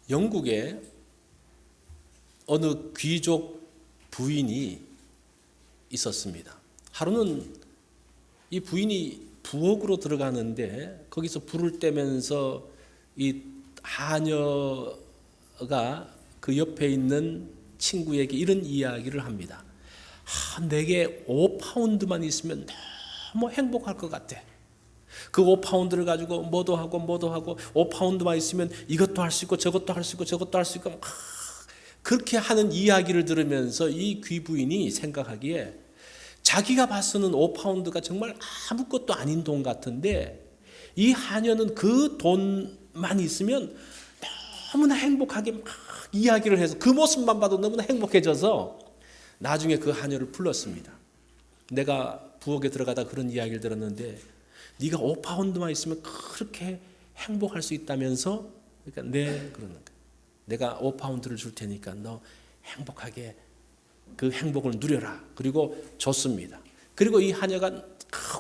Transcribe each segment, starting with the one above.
영국에 어느 귀족 부인이 있었습니다. 하루는 이 부인이 부엌으로 들어가는데 거기서 불을 떼면서 이 하녀가 그 옆에 있는 친구에게 이런 이야기를 합니다. 내게 5파운드만 있으면 너무 행복할 것 같아. 그 5파운드를 가지고 뭐도 하고 5파운드만 있으면 이것도 할 수 있고 저것도 할 수 있고 저것도 할 수 있고 그렇게 하는 이야기를 들으면서 이 귀부인이 생각하기에 자기가 봐서는 5파운드가 정말 아무것도 아닌 돈 같은데 이 하녀는 그 돈만 있으면 너무나 행복하게 막 이야기를 해서 그 모습만 봐도 너무나 행복해져서 나중에 그 하녀를 불렀습니다. 내가 부엌에 들어가다 그런 이야기를 들었는데 네가 5파운드만 있으면 그렇게 행복할 수 있다면서? 그러니까 네, 그러는 거야. 내가 5파운드를 줄 테니까 너 행복하게 그 행복을 누려라. 그리고 줬습니다. 그리고 이 하녀가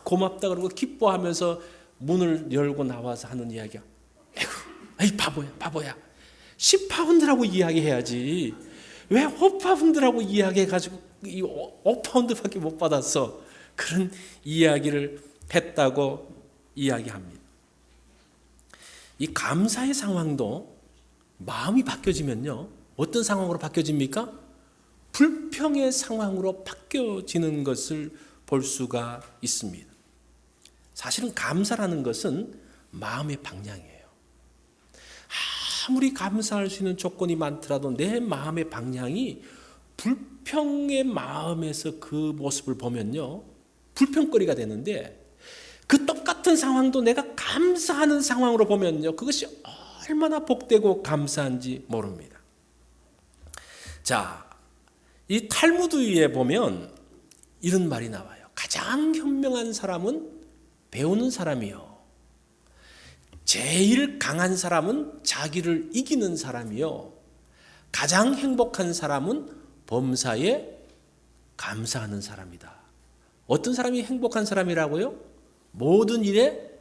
고맙다 그러고 기뻐하면서 문을 열고 나와서 하는 이야기야. 에이 바보야. 10파운드라고 이야기해야지. 왜 5파운드라고 이야기해가지고 이 5파운드밖에 못 받았어. 그런 이야기를 했다고 이야기합니다. 이 감사의 상황도 마음이 바뀌어지면요, 어떤 상황으로 바뀌어집니까? 불평의 상황으로 바뀌어지는 것을 볼 수가 있습니다. 사실은 감사라는 것은 마음의 방향이에요. 아무리 감사할 수 있는 조건이 많더라도 내 마음의 방향이 불평의 마음에서 그 모습을 보면요, 불평거리가 되는데 그 똑같은 상황도 내가 감사하는 상황으로 보면요, 그것이 얼마나 복되고 감사한지 모릅니다. 자, 이 탈무드에 보면 이런 말이 나와요. 가장 현명한 사람은 배우는 사람이요, 제일 강한 사람은 자기를 이기는 사람이요, 가장 행복한 사람은 범사에 감사하는 사람이다. 어떤 사람이 행복한 사람이라고요? 모든 일에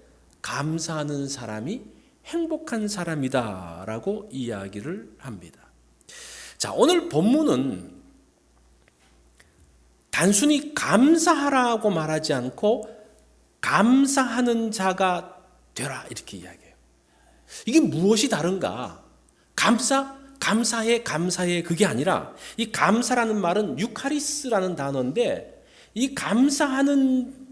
감사하는 사람이 행복한 사람이다 라고 이야기를 합니다. 자, 오늘 본문은 단순히 감사하라고 말하지 않고 감사하는 자가 되라 이렇게 이야기해요. 이게 무엇이 다른가? 감사해 그게 아니라 이 감사라는 말은 유카리스라는 단어인데 이 감사하는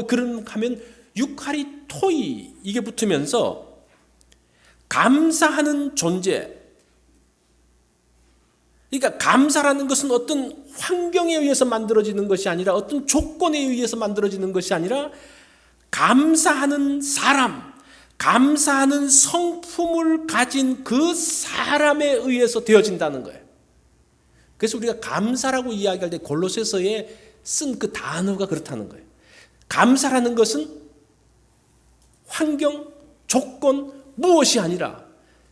그런 하면 유카리토이 이게 붙으면서 감사하는 존재. 그러니까 감사라는 것은 어떤 환경에 의해서 만들어지는 것이 아니라 어떤 조건에 의해서 만들어지는 것이 아니라 감사하는 사람, 감사하는 성품을 가진 그 사람에 의해서 되어진다는 거예요. 그래서 우리가 감사라고 이야기할 때 골로새서에 쓴 그 단어가 그렇다는 거예요. 감사라는 것은 환경, 조건, 무엇이 아니라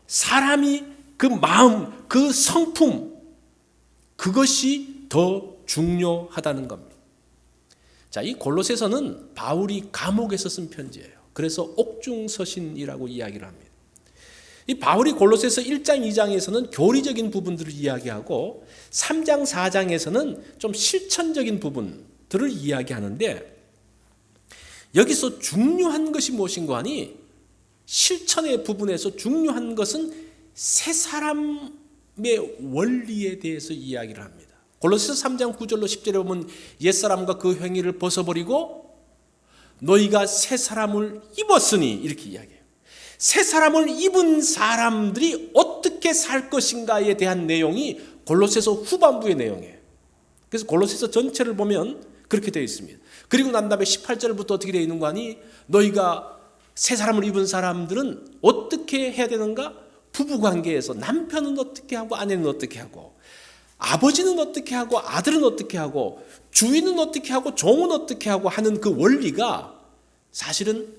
사람이 그 마음, 그 성품, 그것이 더 중요하다는 겁니다. 자, 이 골로새서는 바울이 감옥에서 쓴 편지예요. 그래서 옥중서신이라고 이야기를 합니다. 이 바울이 골로새서 1장, 2장에서는 교리적인 부분들을 이야기하고 3장, 4장에서는 좀 실천적인 부분들을 이야기하는데 여기서 중요한 것이 무엇인가 하니 실천의 부분에서 중요한 것은 새 사람의 원리에 대해서 이야기를 합니다. 골로새서 3장 9절로 10절에 보면 옛사람과 그 행위를 벗어버리고 너희가 새 사람을 입었으니 이렇게 이야기해요. 새 사람을 입은 사람들이 어떻게 살 것인가에 대한 내용이 골로새서 후반부의 내용이에요. 그래서 골로새서 전체를 보면 그렇게 되어 있습니다. 그리고 난 다음에 18절부터 어떻게 되어 있는 거 아니? 너희가 새 사람을 입은 사람들은 어떻게 해야 되는가? 부부관계에서 남편은 어떻게 하고 아내는 어떻게 하고 아버지는 어떻게 하고 아들은 어떻게 하고 주인은 어떻게 하고 종은 어떻게 하고 하는 그 원리가 사실은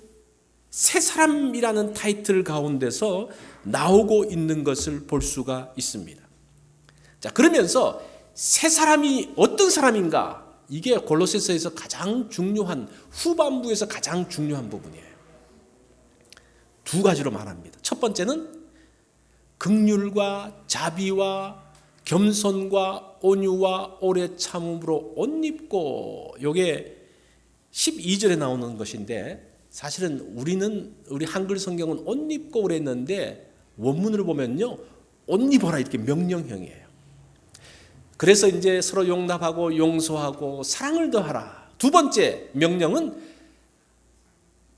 새 사람이라는 타이틀 가운데서 나오고 있는 것을 볼 수가 있습니다. 자, 그러면서 새 사람이 어떤 사람인가? 이게 골로새서에서 가장 중요한, 후반부에서 가장 중요한 부분이에요. 두 가지로 말합니다. 첫 번째는 긍휼과 자비와 겸손과 온유와 오래 참음으로 옷 입고, 요게 12절에 나오는 것인데, 사실은 우리 한글 성경은 옷 입고 그랬는데 원문을 보면요, 옷 입어라 이렇게 명령형이에요. 그래서 이제 서로 용납하고 용서하고 사랑을 더하라. 두 번째 명령은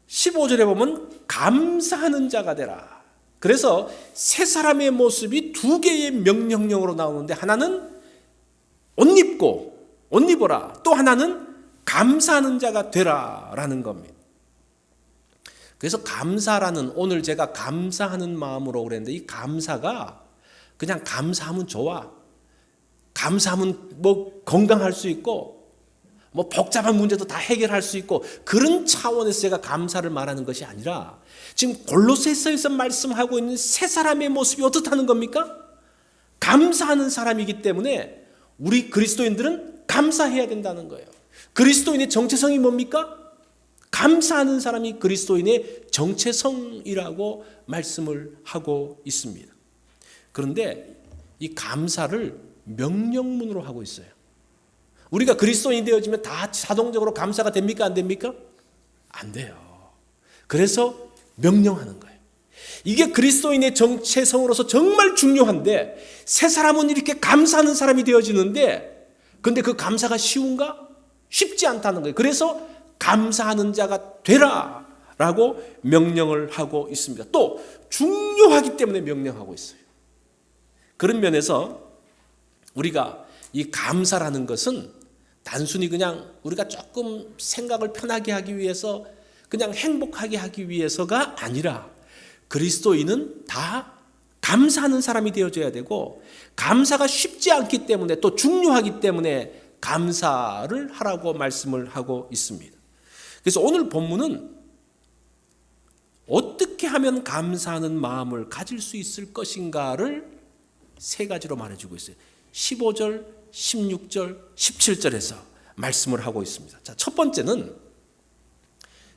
15절에 보면 감사하는 자가 되라. 그래서 세 사람의 모습이 두 개의 명령형으로 나오는데, 하나는 옷 입고 옷 입어라, 또 하나는 감사하는 자가 되라라는 겁니다. 그래서 감사라는, 오늘 제가 감사하는 마음으로 그랬는데, 이 감사가 그냥 감사하면 좋아, 감사하면 뭐 건강할 수 있고 뭐 복잡한 문제도 다 해결할 수 있고, 그런 차원에서 제가 감사를 말하는 것이 아니라, 지금 골로새서에서 말씀하고 있는 세 사람의 모습이 어떻다는 겁니까? 감사하는 사람이기 때문에 우리 그리스도인들은 감사해야 된다는 거예요. 그리스도인의 정체성이 뭡니까? 감사하는 사람이 그리스도인의 정체성이라고 말씀을 하고 있습니다. 그런데 이 감사를 명령문으로 하고 있어요. 우리가 그리스도인이 되어지면 다 자동적으로 감사가 됩니까? 안 됩니까? 안 돼요. 그래서 명령하는 거예요. 이게 그리스도인의 정체성으로서 정말 중요한데, 세 사람은 이렇게 감사하는 사람이 되어지는데, 근데 그 감사가 쉬운가? 쉽지 않다는 거예요. 그래서 감사하는 자가 되라 라고 명령을 하고 있습니다. 또 중요하기 때문에 명령하고 있어요. 그런 면에서 우리가 이 감사라는 것은 단순히 그냥 우리가 조금 생각을 편하게 하기 위해서, 그냥 행복하게 하기 위해서가 아니라, 그리스도인은 다 감사하는 사람이 되어져야 되고, 감사가 쉽지 않기 때문에, 또 중요하기 때문에 감사를 하라고 말씀을 하고 있습니다. 그래서 오늘 본문은 어떻게 하면 감사하는 마음을 가질 수 있을 것인가를 세 가지로 말해주고 있어요. 15절, 16절, 17절에서 말씀을 하고 있습니다. 자, 첫 번째는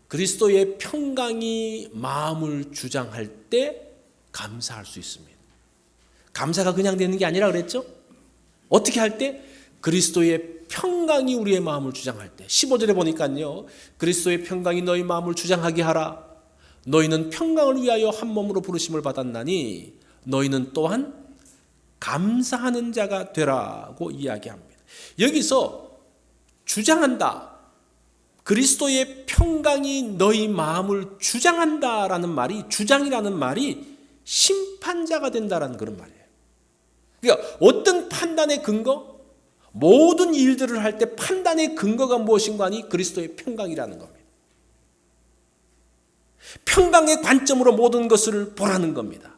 그리스도의 평강이 마음을 주장할 때 감사할 수 있습니다. 감사가 그냥 되는 게 아니라 그랬죠? 어떻게 할 때? 그리스도의 평강이 우리의 마음을 주장할 때. 15절에 보니까요, 그리스도의 평강이 너희 마음을 주장하게 하라. 너희는 평강을 위하여 한 몸으로 부르심을 받았나니 너희는 또한 감사하는 자가 되라고 이야기합니다. 여기서 주장한다, 그리스도의 평강이 너희 마음을 주장한다라는 말이, 주장이라는 말이 심판자가 된다라는 그런 말이에요. 그러니까 어떤 판단의 근거, 모든 일들을 할 때 판단의 근거가 무엇인가 하니 그리스도의 평강이라는 겁니다. 평강의 관점으로 모든 것을 보라는 겁니다.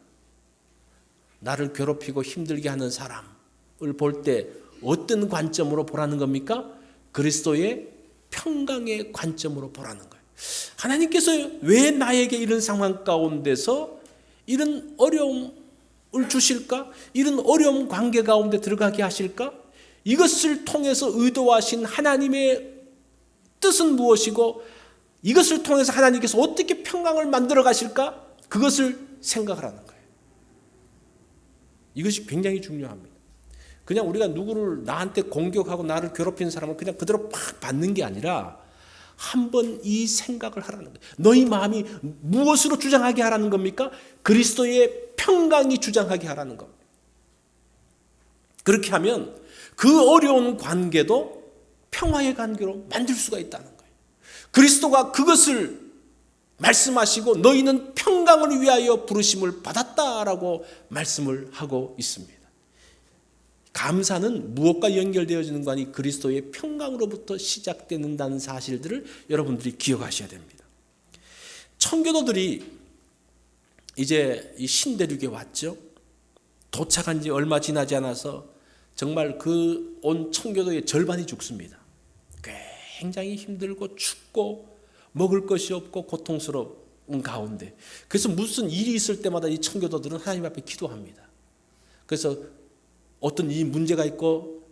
나를 괴롭히고 힘들게 하는 사람을 볼 때 어떤 관점으로 보라는 겁니까? 그리스도의 평강의 관점으로 보라는 거예요. 하나님께서 왜 나에게 이런 상황 가운데서 이런 어려움을 주실까? 이런 어려움 관계 가운데 들어가게 하실까? 이것을 통해서 의도하신 하나님의 뜻은 무엇이고, 이것을 통해서 하나님께서 어떻게 평강을 만들어 가실까? 그것을 생각하라는 거예요. 이것이 굉장히 중요합니다. 그냥 우리가 누구를 나한테 공격하고 나를 괴롭히는 사람을 그냥 그대로 팍 받는 게 아니라, 한번 이 생각을 하라는 거예요. 너희 마음이 무엇으로 주장하게 하라는 겁니까? 그리스도의 평강이 주장하게 하라는 겁니다. 그렇게 하면 그 어려운 관계도 평화의 관계로 만들 수가 있다는 거예요. 그리스도가 그것을 말씀하시고 너희는 평강을 위하여 부르심을 받았다라고 말씀을 하고 있습니다. 감사는 무엇과 연결되어지는 거 아니 그리스도의 평강으로부터 시작된다는 사실들을 여러분들이 기억하셔야 됩니다. 청교도들이 이제 이 신대륙에 왔죠. 도착한 지 얼마 지나지 않아서 정말 그 온 청교도의 절반이 죽습니다. 굉장히 힘들고 춥고 먹을 것이 없고 고통스러운 가운데, 그래서 무슨 일이 있을 때마다 이 청교도들은 하나님 앞에 기도합니다. 그래서 어떤 이 문제가 있고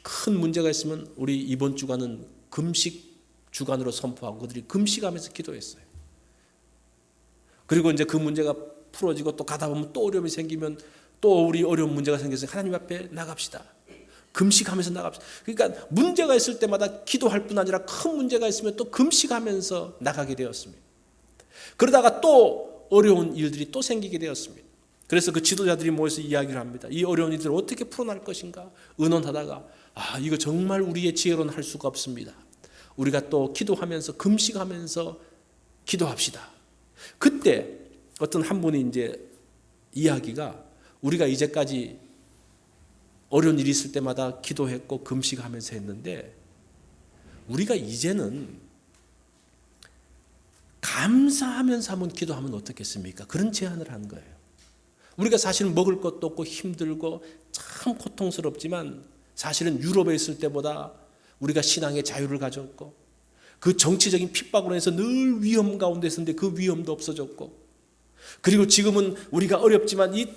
큰 문제가 있으면 우리 이번 주간은 금식 주간으로 선포하고 그들이 금식하면서 기도했어요. 그리고 이제 그 문제가 풀어지고 또 가다 보면 또 어려움이 생기면 또 우리 어려운 문제가 생겨서 하나님 앞에 나갑시다. 금식하면서 나갑시다. 그러니까 문제가 있을 때마다 기도할 뿐 아니라 큰 문제가 있으면 또 금식하면서 나가게 되었습니다. 그러다가 또 어려운 일들이 또 생기게 되었습니다. 그래서 그 지도자들이 모여서 이야기를 합니다. 이 어려운 일들을 어떻게 풀어날 것인가 의논하다가 이거 정말 우리의 지혜로는 할 수가 없습니다. 우리가 또 기도하면서 금식하면서 기도합시다. 그때 어떤 한 분이 이제 이야기가 우리가 이제까지 어려운 일이 있을 때마다 기도했고 금식하면서 했는데 우리가 이제는 감사하면서 한번 기도하면 어떻겠습니까? 그런 제안을 한 거예요. 우리가 사실은 먹을 것도 없고 힘들고 참 고통스럽지만 사실은 유럽에 있을 때보다 우리가 신앙의 자유를 가졌고 그 정치적인 핍박으로 해서 늘 위험 가운데 있었는데 그 위험도 없어졌고 그리고 지금은 우리가 어렵지만 이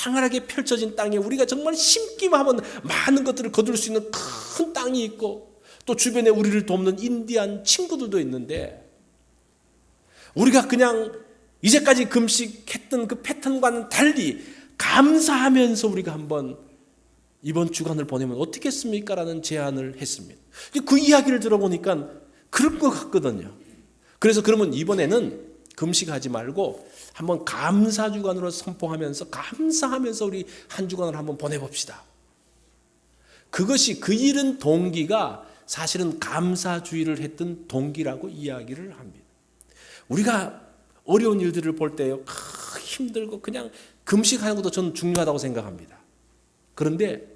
광활하게 펼쳐진 땅에 우리가 정말 심기만 하면 많은 것들을 거둘 수 있는 큰 땅이 있고 또 주변에 우리를 돕는 인디안 친구들도 있는데 우리가 그냥 이제까지 금식했던 그 패턴과는 달리 감사하면서 우리가 한번 이번 주간을 보내면 어떻겠습니까? 라는 제안을 했습니다. 그 이야기를 들어보니까 그럴 것 같거든요. 그래서 그러면 이번에는 금식하지 말고 한번 감사주간으로 선포하면서 감사하면서 우리 한 주간을 한번 보내봅시다. 그것이 그 일은 동기가 사실은 감사주의를 했던 동기라고 이야기를 합니다. 우리가 어려운 일들을 볼 때요 힘들고 그냥 금식하는 것도 저는 중요하다고 생각합니다. 그런데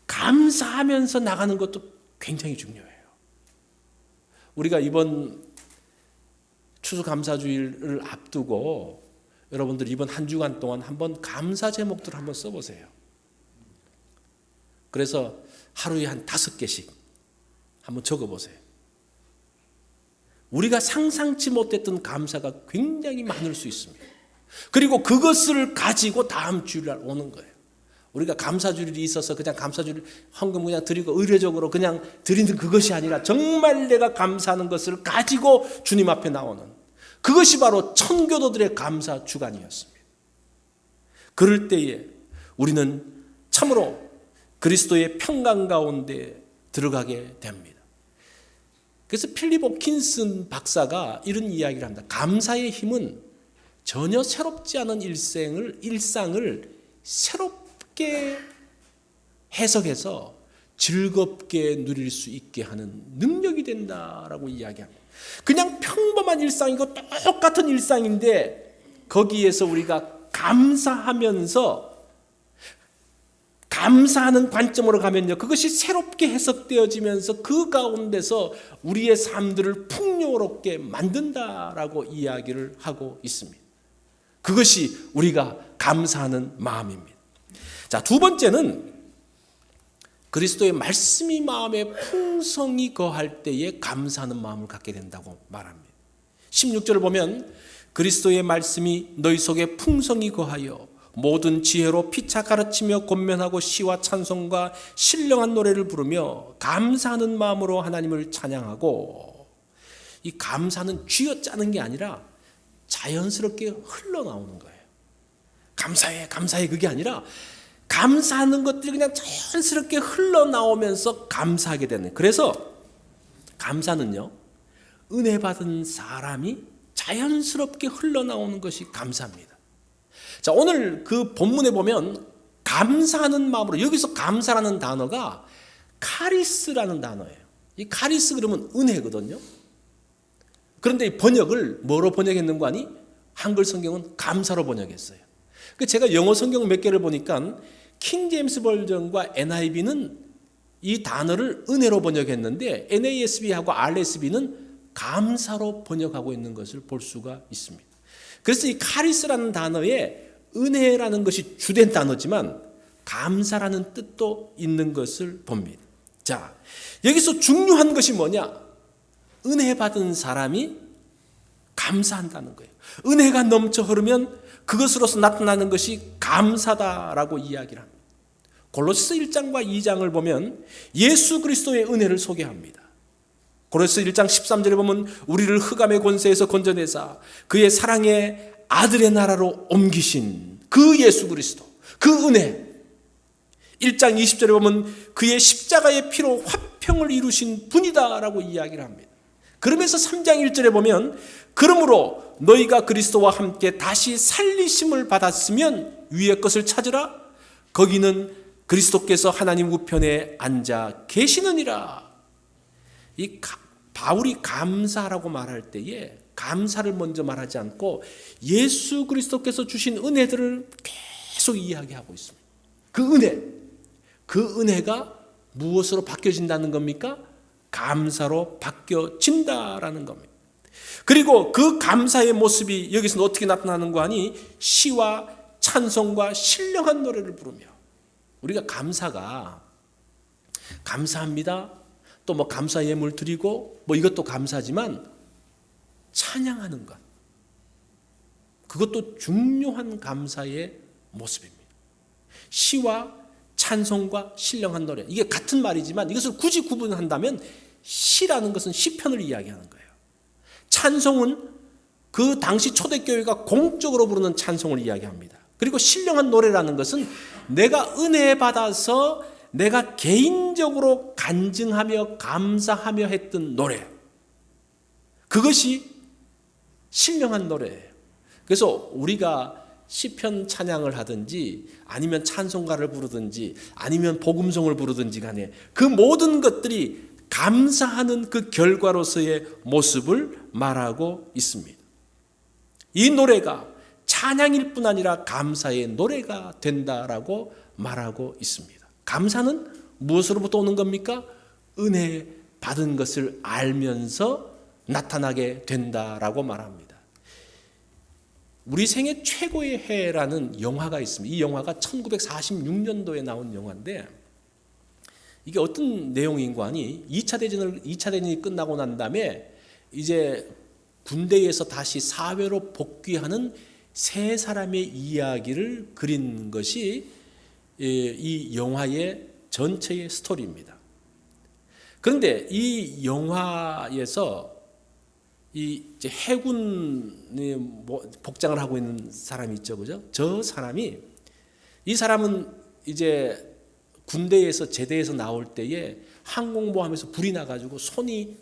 감사하면서 나가는 것도 굉장히 중요해요. 우리가 이번 추수감사주일을 앞두고 여러분들 이번 한 주간 동안 한번 감사 제목들을 한번 써보세요. 그래서 하루에 한 5개씩 한번 적어보세요. 우리가 상상치 못했던 감사가 굉장히 많을 수 있습니다. 그리고 그것을 가지고 다음 주일날 오는 거예요. 우리가 감사주일이 있어서 그냥 감사주일 헌금 그냥 드리고 의례적으로 그냥 드리는 그것이 아니라 정말 내가 감사하는 것을 가지고 주님 앞에 나오는 그것이 바로 천교도들의 감사 주간이었습니다. 그럴 때에 우리는 참으로 그리스도의 평강 가운데 들어가게 됩니다. 그래서 필립 호킨슨 박사가 이런 이야기를 합니다. 감사의 힘은 전혀 새롭지 않은 일상을 새롭게 해석해서 즐겁게 누릴 수 있게 하는 능력이 된다라고 이야기합니다. 그냥 평범한 일상이고 똑같은 일상인데 거기에서 우리가 감사하면서 감사하는 관점으로 가면요 그것이 새롭게 해석되어지면서 그 가운데서 우리의 삶들을 풍요롭게 만든다라고 이야기를 하고 있습니다. 그것이 우리가 감사하는 마음입니다. 자, 두 번째는 그리스도의 말씀이 마음에 풍성히 거할 때에 감사하는 마음을 갖게 된다고 말합니다. 16절을 보면 그리스도의 말씀이 너희 속에 풍성히 거하여 모든 지혜로 피차 가르치며 권면하고 시와 찬송과 신령한 노래를 부르며 감사하는 마음으로 하나님을 찬양하고, 이 감사는 쥐어짜는 게 아니라 자연스럽게 흘러나오는 거예요. 감사해 감사해 그게 아니라 감사하는 것들이 그냥 자연스럽게 흘러나오면서 감사하게 되는. 그래서 감사는요 은혜 받은 사람이 자연스럽게 흘러나오는 것이 감사입니다. 자, 오늘 그 본문에 보면 감사하는 마음으로, 여기서 감사라는 단어가 카리스라는 단어예요. 이 카리스 그러면 은혜거든요. 그런데 이 번역을 뭐로 번역했는 거 아니? 한글 성경은 감사로 번역했어요. 제가 영어 성경 몇 개를 보니까 킹 제임스 버전과 NIV는 이 단어를 은혜로 번역했는데 NASB하고 RSB는 감사로 번역하고 있는 것을 볼 수가 있습니다. 그래서 이 카리스라는 단어에 은혜라는 것이 주된 단어지만 감사라는 뜻도 있는 것을 봅니다. 자, 여기서 중요한 것이 뭐냐? 은혜 받은 사람이 감사한다는 거예요. 은혜가 넘쳐 흐르면 그것으로서 나타나는 것이 감사다라고 이야기를 합니다. 골로새 1장과 2장을 보면 예수 그리스도의 은혜를 소개합니다. 골로새 1장 13절에 보면 우리를 흑암의 권세에서 건져내사 그의 사랑의 아들의 나라로 옮기신 그 예수 그리스도, 그 은혜. 1장 20절에 보면 그의 십자가의 피로 화평을 이루신 분이다라고 이야기를 합니다. 그러면서 3장 1절에 보면 그러므로 너희가 그리스도와 함께 다시 살리심을 받았으면 위의 것을 찾으라. 거기는 그리스도께서 하나님 우편에 앉아 계시느니라. 이 바울이 감사라고 말할 때에 감사를 먼저 말하지 않고 예수 그리스도께서 주신 은혜들을 계속 이야기하고 있습니다. 그 은혜가 무엇으로 바뀌어진다는 겁니까? 감사로 바뀌어진다라는 겁니다. 그리고 그 감사의 모습이 여기서는 어떻게 나타나는 거 아니? 시와 찬송과 신령한 노래를 부르며. 우리가 감사가 감사합니다. 또 뭐 감사 예물 드리고 뭐 이것도 감사지만 찬양하는 것, 그것도 중요한 감사의 모습입니다. 시와 찬송과 신령한 노래, 이게 같은 말이지만 이것을 굳이 구분한다면 시라는 것은 시편을 이야기하는 거예요. 찬송은 그 당시 초대교회가 공적으로 부르는 찬송을 이야기합니다. 그리고 신령한 노래라는 것은 내가 은혜 받아서 내가 개인적으로 간증하며 감사하며 했던 노래, 그것이 신령한 노래예요. 그래서 우리가 시편 찬양을 하든지 아니면 찬송가를 부르든지 아니면 복음송을 부르든지 간에 그 모든 것들이 감사하는 그 결과로서의 모습을 말하고 있습니다. 이 노래가 찬양일 뿐 아니라 감사의 노래가 된다라고 말하고 있습니다. 감사는 무엇으로부터 오는 겁니까? 은혜 받은 것을 알면서 나타나게 된다라고 말합니다. 우리 생애 최고의 해라는 영화가 있습니다. 이 영화가 1946년도에 나온 영화인데 이게 어떤 내용인 거 아니? 2차 대전이 끝나고 난 다음에 이제 군대에서 다시 사회로 복귀하는 세 사람의 이야기를 그린 것이 이 영화의 전체의 스토리입니다. 그런데 이 영화에서 이 해군의 복장을 하고 있는 사람이 있죠, 그죠? 이 사람은 이제 군대에서 제대해서 나올 때에 항공모함에서 불이 나가지고 손이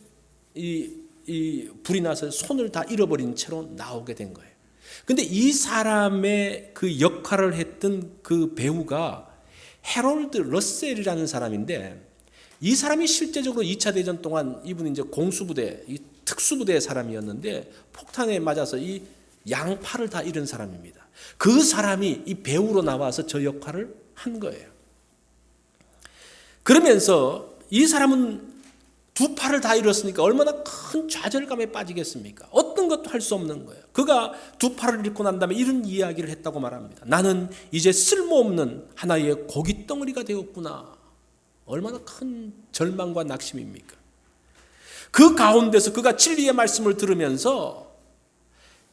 불이 나서 손을 다 잃어버린 채로 나오게 된 거예요. 근데 이 사람의 그 역할을 했던 그 배우가 해롤드 러셀이라는 사람인데, 이 사람이 실제적으로 2차 대전 동안 이분이 이제 공수부대, 특수부대 사람이었는데 폭탄에 맞아서 이 양팔을 다 잃은 사람입니다. 그 사람이 이 배우로 나와서 저 역할을 한 거예요. 그러면서 이 사람은 두 팔을 다 잃었으니까 얼마나 큰 좌절감에 빠지겠습니까? 어떤 것도 할 수 없는 거예요. 그가 두 팔을 잃고 난 다음에 이런 이야기를 했다고 말합니다. 나는 이제 쓸모없는 하나의 고깃덩어리가 되었구나. 얼마나 큰 절망과 낙심입니까? 그 가운데서 그가 진리의 말씀을 들으면서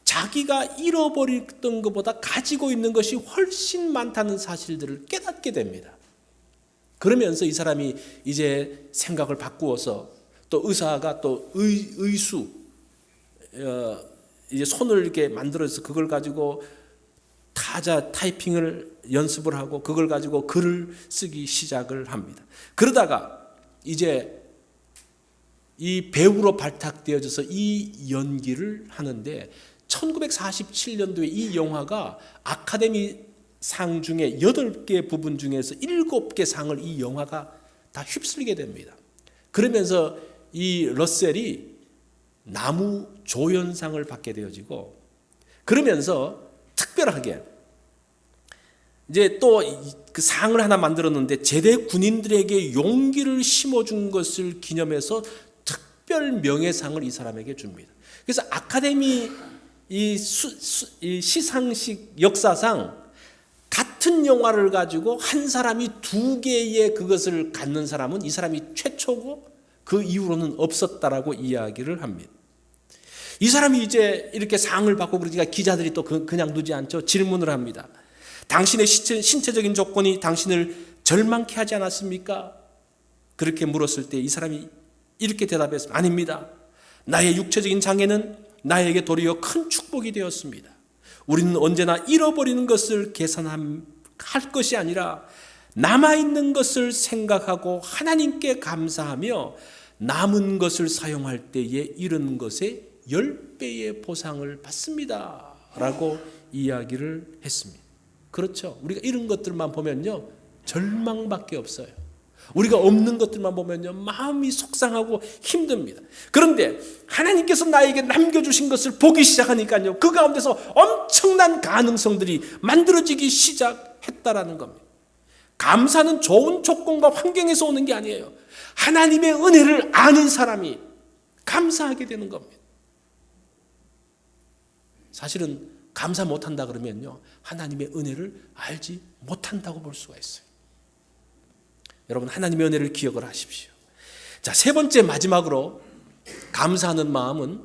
자기가 잃어버렸던 것보다 가지고 있는 것이 훨씬 많다는 사실들을 깨닫게 됩니다. 그러면서 이 사람이 이제 생각을 바꾸어서 또 의사가 또 의수, 이제 손을 이렇게 만들어서 그걸 가지고 타자 타이핑을 연습을 하고 그걸 가지고 글을 쓰기 시작을 합니다. 그러다가 이제 이 배우로 발탁되어져서 이 연기를 하는데 1947년도에 이 영화가 아카데미 상 중에 8개 부분 중에서 7개 상을 이 영화가 다 휩쓸게 됩니다. 그러면서 이 러셀이 나무 조연상을 받게 되어지고, 그러면서 특별하게 이제 또 그 상을 하나 만들었는데 제대 군인들에게 용기를 심어준 것을 기념해서 특별 명예상을 이 사람에게 줍니다. 그래서 아카데미 이 시상식 역사상 같은 영화를 가지고 한 사람이 2개의 그것을 갖는 사람은 이 사람이 최초고 그 이후로는 없었다라고 이야기를 합니다. 이 사람이 이제 이렇게 상을 받고 그러니까 기자들이 또 그냥 두지 않죠. 질문을 합니다. 당신의 신체적인 조건이 당신을 절망케 하지 않았습니까? 그렇게 물었을 때 이 사람이 이렇게 대답했습니다. 아닙니다. 나의 육체적인 장애는 나에게 도리어 큰 축복이 되었습니다. 우리는 언제나 잃어버리는 것을 계산할 것이 아니라 남아있는 것을 생각하고 하나님께 감사하며 남은 것을 사용할 때에 잃은 것의 10배의 보상을 받습니다 라고 이야기를 했습니다. 그렇죠. 우리가 잃은 것들만 보면요 절망밖에 없어요. 우리가 없는 것들만 보면요 마음이 속상하고 힘듭니다. 그런데 하나님께서 나에게 남겨주신 것을 보기 시작하니까요 그 가운데서 엄청난 가능성들이 만들어지기 시작했다라는 겁니다. 감사는 좋은 조건과 환경에서 오는 게 아니에요. 하나님의 은혜를 아는 사람이 감사하게 되는 겁니다. 사실은 감사 못한다 그러면요 하나님의 은혜를 알지 못한다고 볼 수가 있어요. 여러분 하나님의 은혜를 기억을 하십시오. 자, 세 번째 마지막으로 감사하는 마음은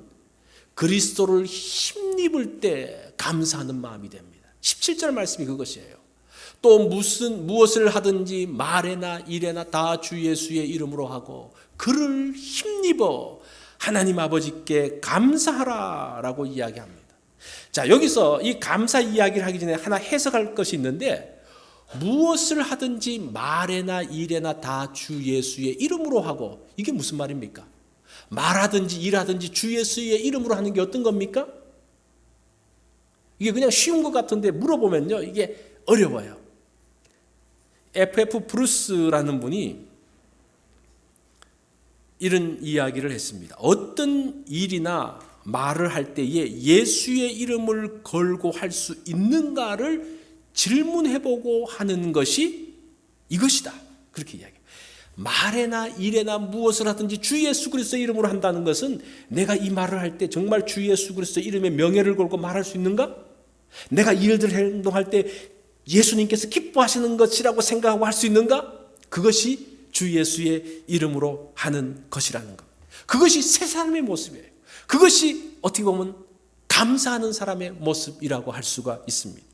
그리스도를 힘입을 때 감사하는 마음이 됩니다. 17절 말씀이 그것이에요. 또 무엇을 하든지 말에나 일에나 다 주 예수의 이름으로 하고 그를 힘입어 하나님 아버지께 감사하라 라고 이야기합니다. 자, 여기서 이 감사 이야기를 하기 전에 하나 해석할 것이 있는데 무엇을 하든지 말에나 일에나 다 주 예수의 이름으로 하고 이게 무슨 말입니까? 말하든지 일하든지 주 예수의 이름으로 하는 게 어떤 겁니까? 이게 그냥 쉬운 것 같은데 물어보면요 이게 어려워요. F.F. 브루스라는 분이 이런 이야기를 했습니다. 어떤 일이나 말을 할 때에 예수의 이름을 걸고 할 수 있는가를 질문해보고 하는 것이 이것이다. 그렇게 이야기해요. 말에나 일에나 무엇을 하든지 주 예수 그리스도의 이름으로 한다는 것은 내가 이 말을 할 때 정말 주 예수 그리스도의 이름의 명예를 걸고 말할 수 있는가? 내가 이 일들을 행동할 때 예수님께서 기뻐하시는 것이라고 생각하고 할 수 있는가? 그것이 주 예수의 이름으로 하는 것이라는 것. 그것이 새 사람의 모습이에요. 그것이 어떻게 보면 감사하는 사람의 모습이라고 할 수가 있습니다.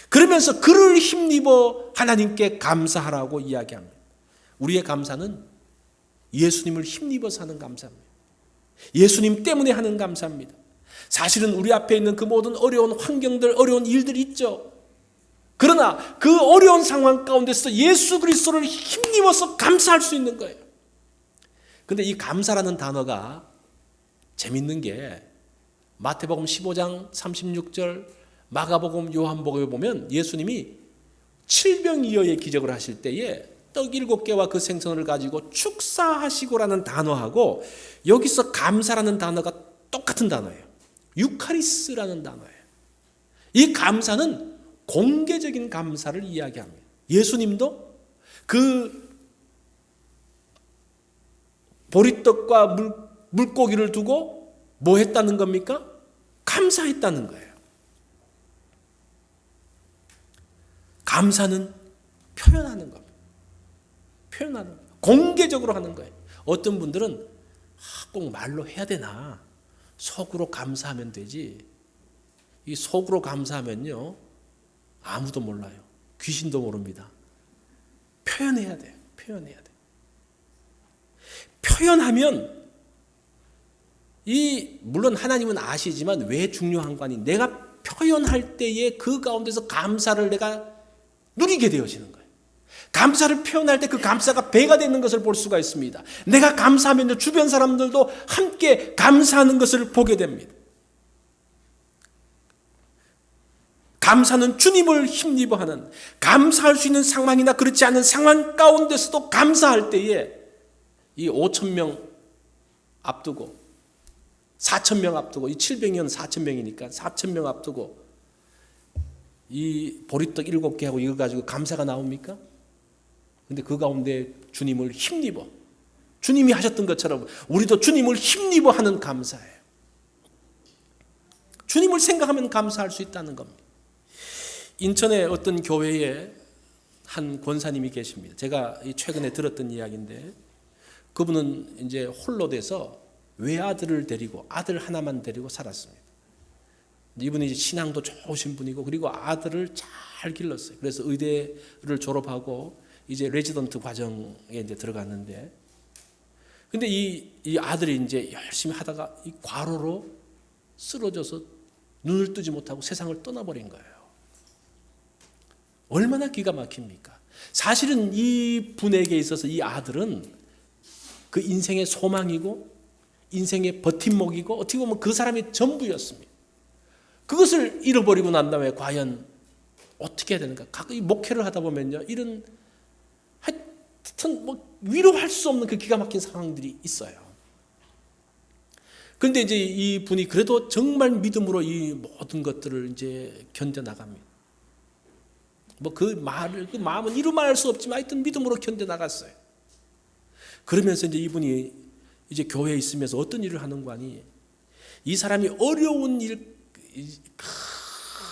그러면서 그를 힘입어 하나님께 감사하라고 이야기합니다. 우리의 감사는 예수님을 힘입어서 하는 감사입니다. 예수님 때문에 하는 감사입니다. 사실은 우리 앞에 있는 그 모든 어려운 환경들, 어려운 일들이 있죠. 그러나 그 어려운 상황 가운데서 예수 그리스도를 힘입어서 감사할 수 있는 거예요. 그런데 이 감사라는 단어가 재밌는 게 마태복음 15장 36절, 마가복음, 요한복음에 보면 예수님이 칠병이어의 기적을 하실 때에 떡 7개와 그 생선을 가지고 축사하시고라는 단어하고 여기서 감사라는 단어가 똑같은 단어예요. 유카리스라는 단어예요. 이 감사는 공개적인 감사를 이야기합니다. 예수님도 그 보리떡과 물고기를 두고 뭐 했다는 겁니까? 감사했다는 거예요. 감사는 표현하는 겁니다. 표현하는 거예요. 공개적으로 하는 거예요. 어떤 분들은 꼭 말로 해야 되나? 속으로 감사하면 되지. 이 속으로 감사하면요 아무도 몰라요. 귀신도 모릅니다. 표현해야 돼요. 표현해야 돼요. 표현하면 물론 하나님은 아시지만 왜 중요한 거 아니? 내가 표현할 때에 그 가운데서 감사를 내가 누리게 되어지는 거예요. 감사를 표현할 때 그 감사가 배가 되는 것을 볼 수가 있습니다. 내가 감사하면 주변 사람들도 함께 감사하는 것을 보게 됩니다. 감사는 주님을 힘입어 하는, 감사할 수 있는 상황이나 그렇지 않은 상황 가운데서도 감사할 때에 이 5,000명 앞두고 4,000명 앞두고 이 700년 4,000명이니까 4,000명 앞두고 이 보리떡 7개하고 이거 가지고 감사가 나옵니까? 근데 그 가운데 주님을 힘입어 주님이 하셨던 것처럼 우리도 주님을 힘입어 하는 감사예요. 주님을 생각하면 감사할 수 있다는 겁니다. 인천의 어떤 교회에 한 권사님이 계십니다. 제가 최근에 들었던 이야기인데 그분은 이제 홀로 돼서 외아들을 데리고 아들 하나만 데리고 살았습니다. 이분이 이제 신앙도 좋으신 분이고 그리고 아들을 잘 길렀어요. 그래서 의대를 졸업하고 이제 레지던트 과정에 이제 들어갔는데 근데 이 아들이 이제 열심히 하다가 이 과로로 쓰러져서 눈을 뜨지 못하고 세상을 떠나버린 거예요. 얼마나 기가 막힙니까? 사실은 이 분에게 있어서 이 아들은 그 인생의 소망이고 인생의 버팀목이고 어떻게 보면 그 사람의 전부였습니다. 그것을 잃어버리고 난 다음에 과연 어떻게 해야 되는가? 가끔 목회를 하다 보면요, 이런 하여튼 위로할 수 없는 그 기가 막힌 상황들이 있어요. 그런데 이제 이 분이 그래도 정말 믿음으로 이 모든 것들을 이제 견뎌 나갑니다. 그 마음은 이루 말할 수 없지만 하여튼 믿음으로 견뎌 나갔어요. 그러면서 이제 이분이 이제 교회에 있으면서 어떤 일을 하는 거 아니? 이 사람이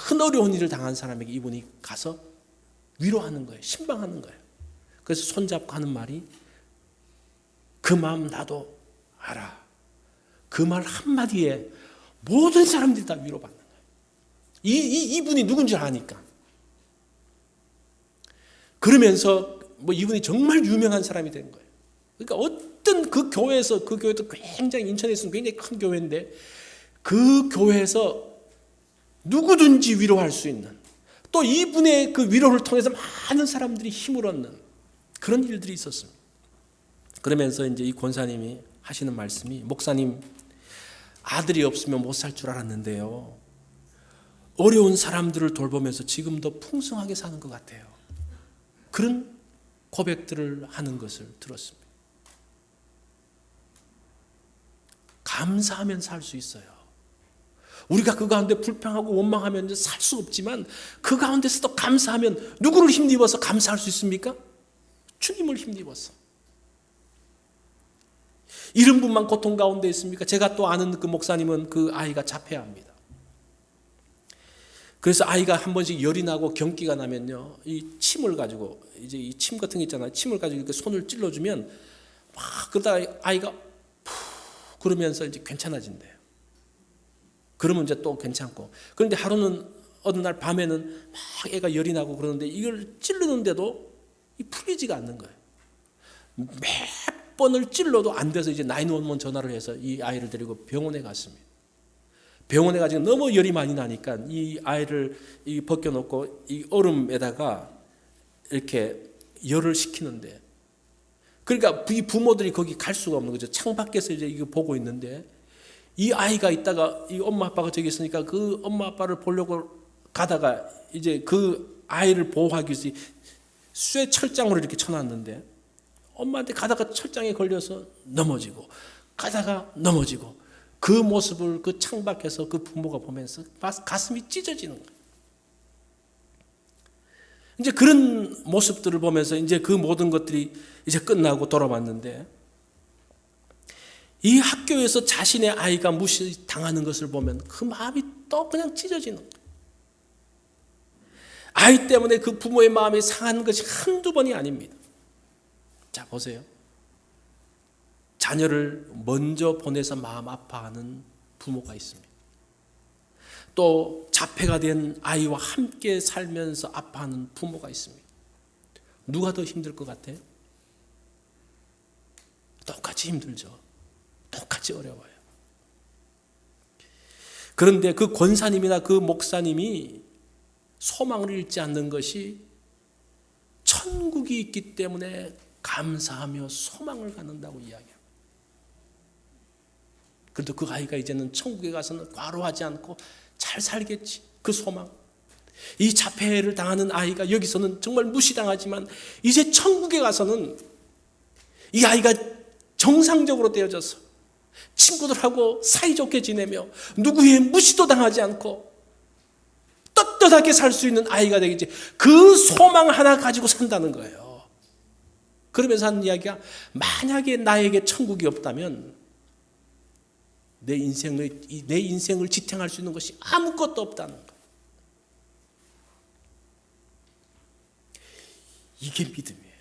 큰 어려운 일을 당한 사람에게 이분이 가서 위로하는 거예요. 신방하는 거예요. 그래서 손잡고 하는 말이 그 마음 나도 알아. 그 말 한마디에 모든 사람들이 다 위로받는 거예요. 이분이 누군지 아니까. 그러면서 이분이 정말 유명한 사람이 된 거예요. 그러니까 어떤 그 교회도 굉장히 인천에서는 굉장히 큰 교회인데 그 교회에서 누구든지 위로할 수 있는, 또 이분의 그 위로를 통해서 많은 사람들이 힘을 얻는 그런 일들이 있었습니다. 그러면서 이제 이 권사님이 하시는 말씀이, 목사님, 아들이 없으면 못 살 줄 알았는데요, 어려운 사람들을 돌보면서 지금도 풍성하게 사는 것 같아요. 그런 고백들을 하는 것을 들었습니다. 감사하면 살 수 있어요. 우리가 그 가운데 불평하고 원망하면 살 수 없지만 그 가운데서도 감사하면 누구를 힘입어서 감사할 수 있습니까? 주님을 힘입어서. 이런 분만 고통 가운데 있습니까? 제가 또 아는 그 목사님은 그 아이가 자폐아입니다. 그래서 아이가 한 번씩 열이 나고 경기가 나면요, 이 침을 가지고, 이제 이 침 같은 게 있잖아요. 침을 가지고 이렇게 손을 찔러주면 막 그러다가 아이가 푸 그러면서 이제 괜찮아진대요. 그러면 이제 또 괜찮고. 그런데 어느 날 밤에는 막 애가 열이 나고 그러는데 이걸 찌르는데도 풀리지가 않는 거예요. 몇 번을 찔러도 안 돼서 이제 911 전화를 해서 이 아이를 데리고 병원에 갔습니다. 병원에 가지고 너무 열이 많이 나니까 이 아이를 벗겨놓고 이 얼음에다가 이렇게 열을 식히는데, 그러니까 이 부모들이 거기 갈 수가 없는 거죠. 창밖에서 이제 이거 보고 있는데, 이 아이가 있다가 이 엄마 아빠가 저기 있으니까 그 엄마 아빠를 보려고 가다가 이제 그 아이를 보호하기 위해서 쇠 철장으로 이렇게 쳐놨는데, 엄마한테 가다가 철장에 걸려서 넘어지고 가다가 넘어지고, 그 모습을 그 창밖에서 그 부모가 보면서 가슴이 찢어지는 거예요. 이제 그런 모습들을 보면서 이제 그 모든 것들이 이제 끝나고 돌아왔는데, 이 학교에서 자신의 아이가 무시당하는 것을 보면 그 마음이 또 그냥 찢어지는 거예요. 아이 때문에 그 부모의 마음이 상하는 것이 한두 번이 아닙니다. 자, 보세요. 자녀를 먼저 보내서 마음 아파하는 부모가 있습니다. 또 자폐가 된 아이와 함께 살면서 아파하는 부모가 있습니다. 누가 더 힘들 것 같아요? 똑같이 힘들죠. 똑같이 어려워요. 그런데 그 권사님이나 그 목사님이 소망을 잃지 않는 것이 천국이 있기 때문에 감사하며 소망을 갖는다고 이야기합니다. 그래도 그 아이가 이제는 천국에 가서는 과로하지 않고 잘 살겠지. 그 소망. 이 자폐를 당하는 아이가 여기서는 정말 무시당하지만 이제 천국에 가서는 이 아이가 정상적으로 되어져서 친구들하고 사이좋게 지내며 누구의 무시도 당하지 않고 떳떳하게 살 수 있는 아이가 되겠지. 그 소망 하나 가지고 산다는 거예요. 그러면서 하는 이야기가, 만약에 나에게 천국이 없다면 내 인생을 지탱할 수 있는 것이 아무것도 없다는 거예요. 이게 믿음이에요.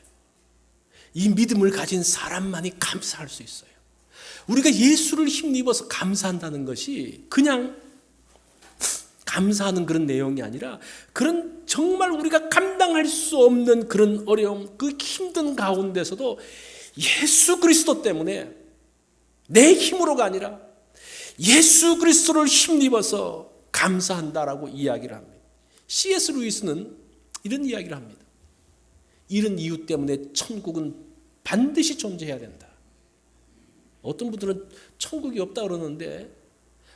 이 믿음을 가진 사람만이 감사할 수 있어요. 우리가 예수를 힘입어서 감사한다는 것이 그냥 감사하는 그런 내용이 아니라, 그런 정말 우리가 감당할 수 없는 그런 어려움, 그 힘든 가운데서도 예수 그리스도 때문에, 내 힘으로가 아니라 예수 그리스도를 힘입어서 감사한다라고 이야기를 합니다. C.S. 루이스는 이런 이야기를 합니다. 이런 이유 때문에 천국은 반드시 존재해야 된다. 어떤 분들은 천국이 없다 그러는데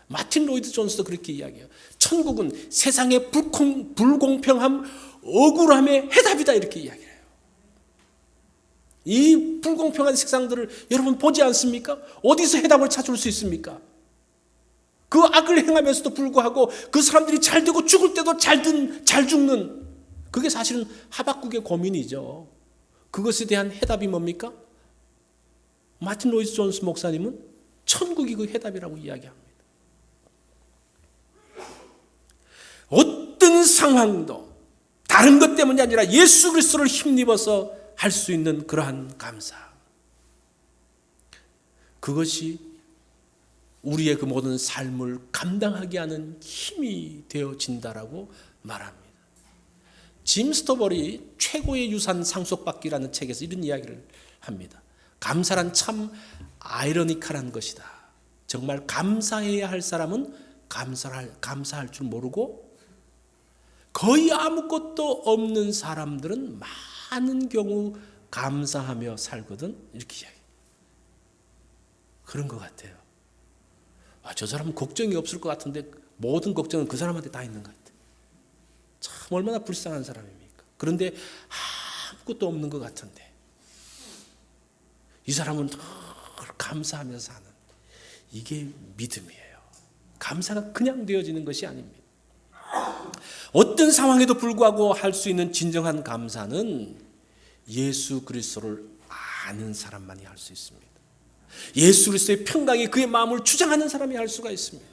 마틴 로이드 존스도 그렇게 이야기해요. 천국은 세상의 불공평함, 억울함의 해답이다 이렇게 이야기해요. 이 불공평한 세상들을 여러분 보지 않습니까? 어디서 해답을 찾을 수 있습니까? 그 악을 행하면서도 불구하고 그 사람들이 잘 되고 죽을 때도 잘 죽는, 그게 사실은 하박국의 고민이죠. 그것에 대한 해답이 뭡니까? 마틴 로이드 존스 목사님은 천국이 그 해답이라고 이야기합니다. 어떤 상황도 다른 것 때문이 아니라 예수 그리스도를 힘입어서 할 수 있는 그러한 감사, 그것이 우리의 그 모든 삶을 감당하게 하는 힘이 되어진다라고 말합니다. 짐 스토벌이 최고의 유산 상속받기라는 책에서 이런 이야기를 합니다. 감사란 참 아이러니컬한 것이다. 정말 감사해야 할 사람은 감사할 줄 모르고 거의 아무것도 없는 사람들은 많은 경우 감사하며 살거든. 이렇게 이야기해요. 그런 것 같아요. 저 사람은 걱정이 없을 것 같은데 모든 걱정은 그 사람한테 다 있는 것 같아요. 참 얼마나 불쌍한 사람입니까? 그런데 아무것도 없는 것 같은데 이 사람은 늘 감사하며 사는, 이게 믿음이에요. 감사가 그냥 되어지는 것이 아닙니다. 어떤 상황에도 불구하고 할 수 있는 진정한 감사는 예수 그리스도를 아는 사람만이 할 수 있습니다. 예수 그리스도의 평강이 그의 마음을 주장하는 사람이 할 수가 있습니다.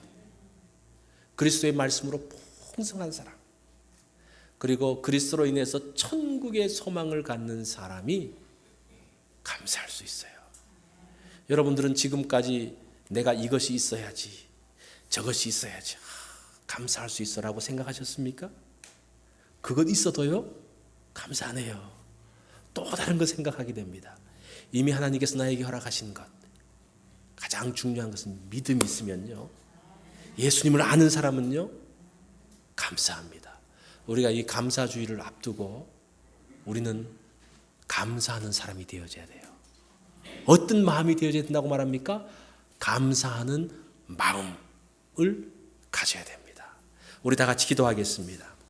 그리스도의 말씀으로 풍성한 사람, 그리고 그리스도로 인해서 천국의 소망을 갖는 사람이 감사할 수 있어요. 여러분들은 지금까지 내가 이것이 있어야지, 저것이 있어야지, 감사할 수 있어라고 생각하셨습니까? 그것 있어도요, 감사 안 해요. 또 다른 거 생각하게 됩니다. 이미 하나님께서 나에게 허락하신 것, 가장 중요한 것은 믿음이 있으면요, 예수님을 아는 사람은요, 감사합니다. 우리가 이 감사주의를 앞두고 우리는 감사하는 사람이 되어져야 돼요. 어떤 마음이 되어져야 된다고 말합니까? 감사하는 마음을 가져야 됩니다. 우리 다 같이 기도하겠습니다.